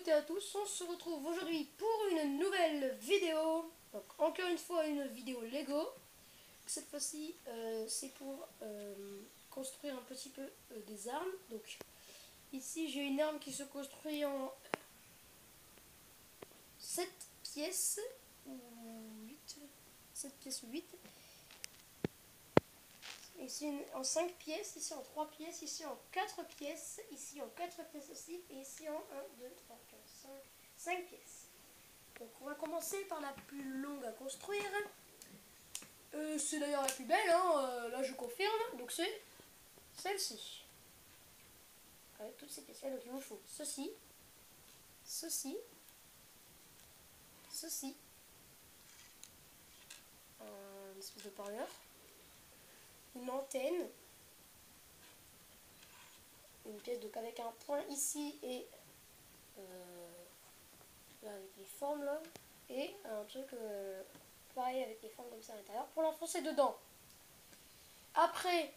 toutes et à tous, on se retrouve aujourd'hui pour une nouvelle vidéo. Donc encore une fois une vidéo Lego. Cette fois-ci c'est pour construire un petit peu des armes. Donc ici j'ai une arme qui se construit en 7 pièces ou 8, 7 pièces ou 8. Ici en 5 pièces, ici en 3 pièces, ici en 4 pièces, ici en 4 pièces aussi, et ici en 1, 2, 3, 4, 5 pièces. Donc on va commencer par la plus longue à construire. C'est d'ailleurs la plus belle, hein, là je confirme, donc c'est celle-ci. Avec toutes ces pièces-là, donc il vous faut ceci, ceci, ceci, une espèce de parleur, une antenne, une pièce donc avec un point ici et là, avec les formes là, et un truc pareil avec les formes comme ça à l'intérieur pour l'enfoncer dedans. Après,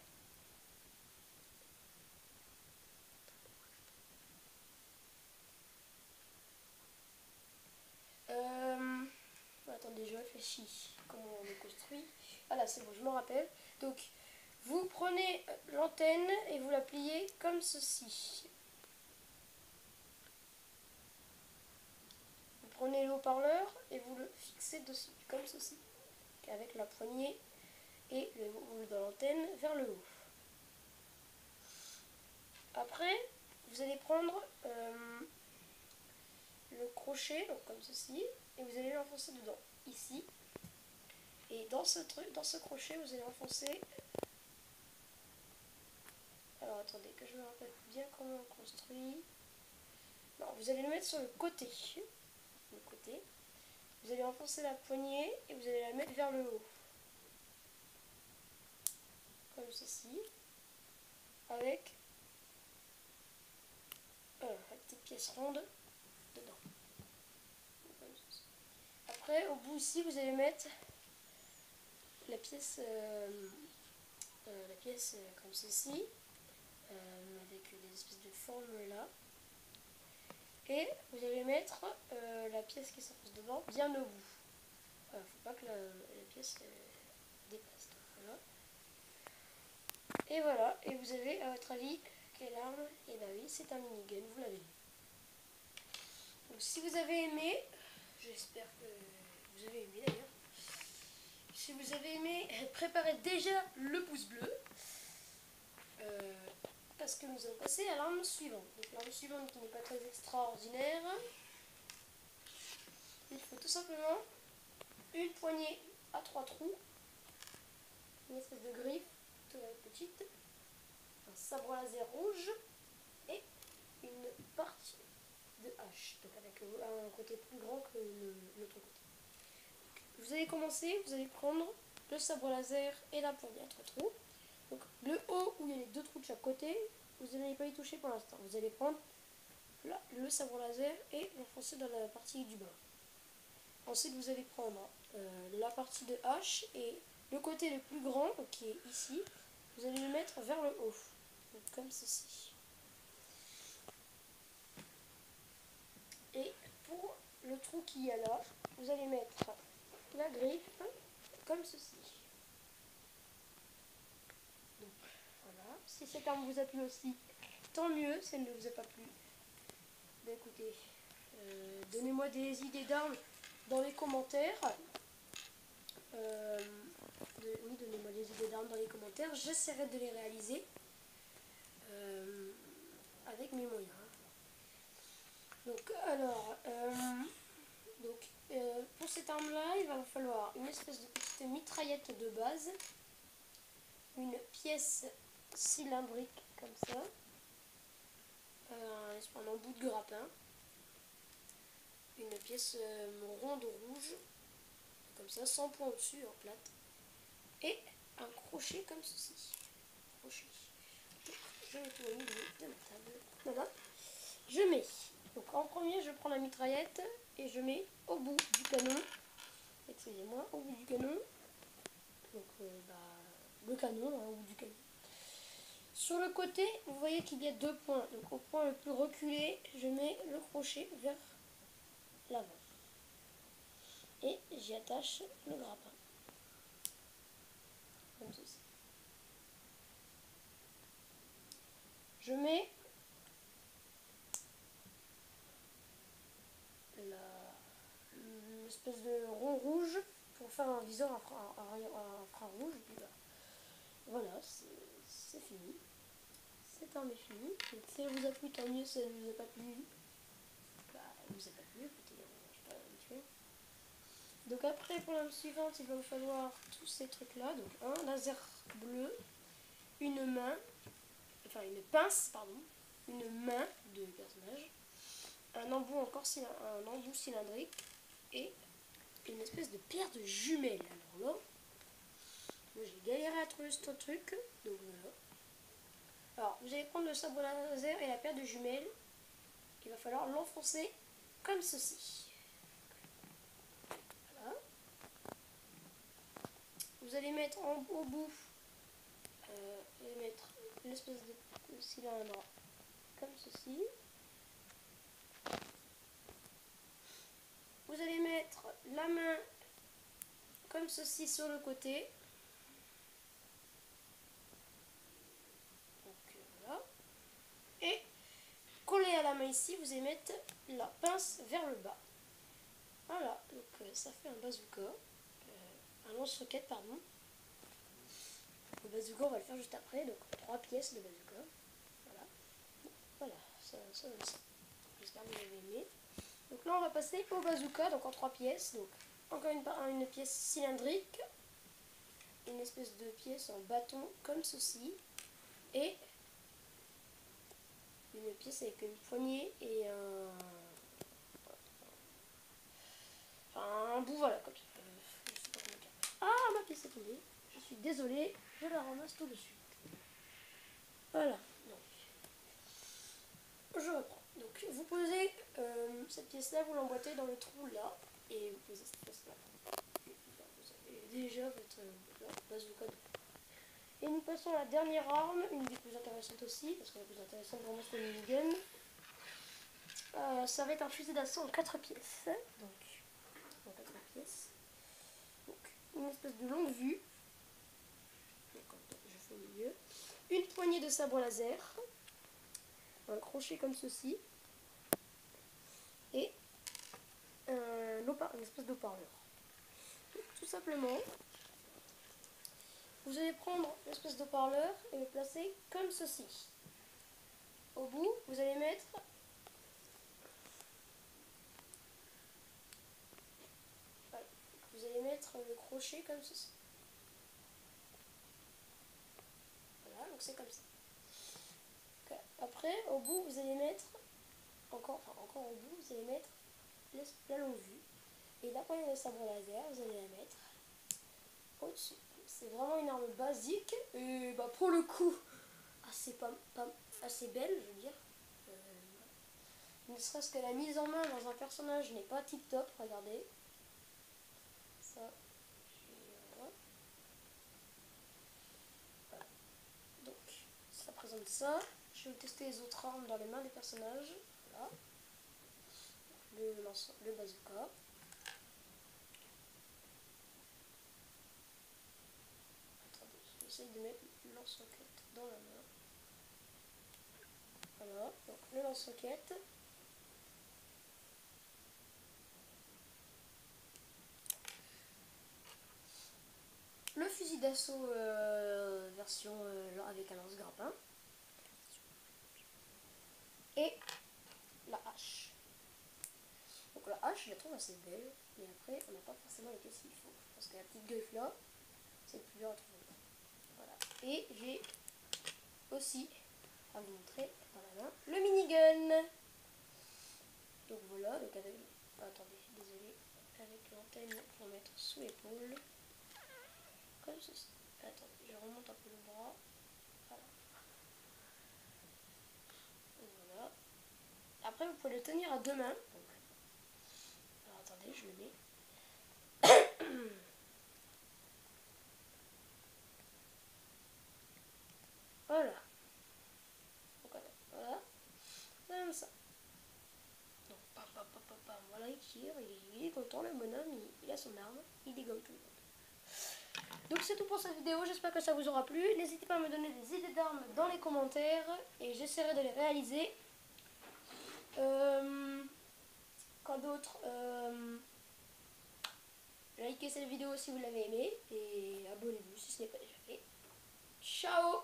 attendez, je réfléchis comment on le construit. Voilà, c'est bon, je m'en rappelle. Donc, vous prenez l'antenne et vous la pliez comme ceci. Vous prenez le haut-parleur et vous le fixez dessus, comme ceci, avec la poignée et le haut de l'antenne vers le haut. Après, vous allez prendre le crochet, donc comme ceci, et vous allez l'enfoncer dedans, ici. Et dans ce crochet, vous allez enfoncer. Alors attendez, que je me rappelle bien comment on construit. Non, vous allez le mettre sur le côté. Vous allez enfoncer la poignée et vous allez la mettre vers le haut. Comme ceci. Avec la petite pièce ronde dedans. Comme ceci. Après, au bout ici, vous allez mettre la pièce comme ceci. Avec des espèces de formes là. Et vous allez mettre la pièce qui s'enfonce dedans bien au bout. Faut pas que la pièce dépasse. Voilà. Et voilà. Et vous avez, à votre avis, quelle arme? Et bah oui, c'est un minigun, vous l'avez vu. Donc si vous avez aimé, j'espère que vous avez aimé d'ailleurs. Si vous avez aimé, préparez déjà le pouce bleu. Parce que nous allons passer à l'arme suivante. Donc l'arme suivante qui n'est pas très extraordinaire. Il faut tout simplement une poignée à 3 trous, une espèce de griffe toute petite, un sabre laser rouge et une partie de hache, donc avec un côté plus grand que l'autre côté. Vous allez commencer, vous allez prendre le sabre laser et la poignée à 3 trous. Donc le haut où il y a les 2 trous de chaque côté, vous n'allez pas y toucher pour l'instant. Vous allez prendre là, le sabre laser et l'enfoncer dans la partie du bas. Ensuite vous allez prendre la partie de hache et le côté le plus grand, donc qui est ici, vous allez le mettre vers le haut, donc comme ceci. Et pour le trou qu'il y a là, vous allez mettre la griffe comme ceci. Donc voilà, si cette arme vous a plu aussi, tant mieux. Si elle ne vous a pas plu, bah écoutez, donnez-moi des idées d'armes dans les commentaires. Oui, donnez-moi des idées d'armes dans les commentaires. J'essaierai de les réaliser avec mes moyens. Donc, alors, pour cette arme-là, il va vous falloir une espèce de petite mitraillette de base, une pièce cylindrique comme ça, un embout de grappin, une pièce ronde rouge, comme ça, sans point au-dessus, en plate, et un crochet comme ceci. Crochet. Je mets tout au milieu de ma table. Voilà. Je mets. Donc en premier, je prends la mitraillette et je mets au bout du canon. Excusez-moi, au bout du canon. Donc le canon, au bout du canon. Sur le côté, vous voyez qu'il y a 2 points. Donc au point le plus reculé, je mets le crochet vers l'avant. Et j'y attache le grappin. Comme ceci. Je mets l'espèce de rond rouge pour faire un viseur infrarouge. Et puis voilà, c'est fini. C'est un fini. Donc si elle vous a plu, tant mieux. Si elle ne vous a pas plu, bah, elle vous a pas plu. Écoutez, je suis pas habituée. Donc après, pour la suivante, il va vous falloir tous ces trucs-là. Donc un laser bleu, une main, enfin une pince, pardon, une main de personnage, un embout cylindrique et une espèce de paire de jumelles. Alors là, moi j'ai galéré à trouver ce truc, donc voilà. Alors vous allez prendre le sabre laser et la paire de jumelles. Il va falloir l'enfoncer comme ceci. Voilà. Vous allez mettre au bout, vous allez mettre l'espèce de cylindre comme ceci. Vous allez mettre la main comme ceci sur le côté. Donc voilà. Et collé à la main ici, vous allez mettre la pince vers le bas. Voilà, donc ça fait un bazooka. Un lance-roquette, pardon. Le bazooka, on va le faire juste après. Donc 3 pièces de bazooka. Voilà. Voilà, ça donne ça. J'espère que vous avez aimé. Donc là, on va passer au bazooka, donc en 3 pièces. Donc encore une pièce cylindrique. Une espèce de pièce en bâton comme ceci. Et une pièce avec une poignée et un bout, voilà, comme ça. Je sais pas comment dire. Ah, ma pièce est tombée. Je suis désolée, je la ramasse tout de suite. Voilà, donc je reprends. Donc vous posez cette pièce-là, vous l'emboîtez dans le trou là, et vous posez cette pièce-là. Vous avez déjà votre bazooka. Et nous passons à la dernière arme, une des plus intéressantes aussi, parce que la plus intéressante vraiment c'est le minigun. Ça va être un fusil d'assaut en 4 pièces. Donc, en 4 pièces. Donc, une espèce de longue vue. Donc, je fais au milieu. Une poignée de sabre laser. Un crochet comme ceci. Et une espèce d'haut-parleur. Tout simplement, vous allez prendre l'espèce d'haut-parleur et le placer comme ceci. Au bout, vous allez mettre le crochet comme ceci. Voilà, donc c'est comme ça. Après, au bout, vous allez mettre encore au bout, vous allez mettre la longue vue et la poignée de sabre laser, vous allez la mettre au-dessus. C'est vraiment une arme basique et bah, pour le coup assez belle, je veux dire. Ne serait-ce que la mise en main dans un personnage n'est pas tip top, regardez. Ça, voilà. Donc, ça présente ça. Je vais tester les autres armes dans les mains des personnages. Voilà. Le bazooka. Attendez, j'essaye de mettre le lance-roquette dans la main. Voilà, donc le lance-roquette. Le fusil d'assaut version avec un lance-grappin. Et la hache. Donc la hache, je la trouve assez belle, mais après, on n'a pas forcément les pièces qu'il faut. Parce que la petite griffe là, c'est plus dur à trouver. Voilà. Et j'ai aussi à vous montrer dans la main le minigun. Donc voilà, donc avec... attendez, désolé. Avec l'antenne pour mettre sous l'épaule. Comme ceci. Attendez, je remonte un peu le bras. Voilà. Donc voilà. Après, vous pouvez le tenir à 2 mains. Donc, alors attendez, je le mets. Voilà. tire, il est content le bonhomme, il a son arme, il dégomme tout le monde. Donc c'est tout pour cette vidéo, j'espère que ça vous aura plu. N'hésitez pas à me donner des idées d'armes dans les commentaires et j'essaierai de les réaliser. Quoi d'autre, likez cette vidéo si vous l'avez aimée et abonnez-vous si ce n'est pas déjà fait. Ciao!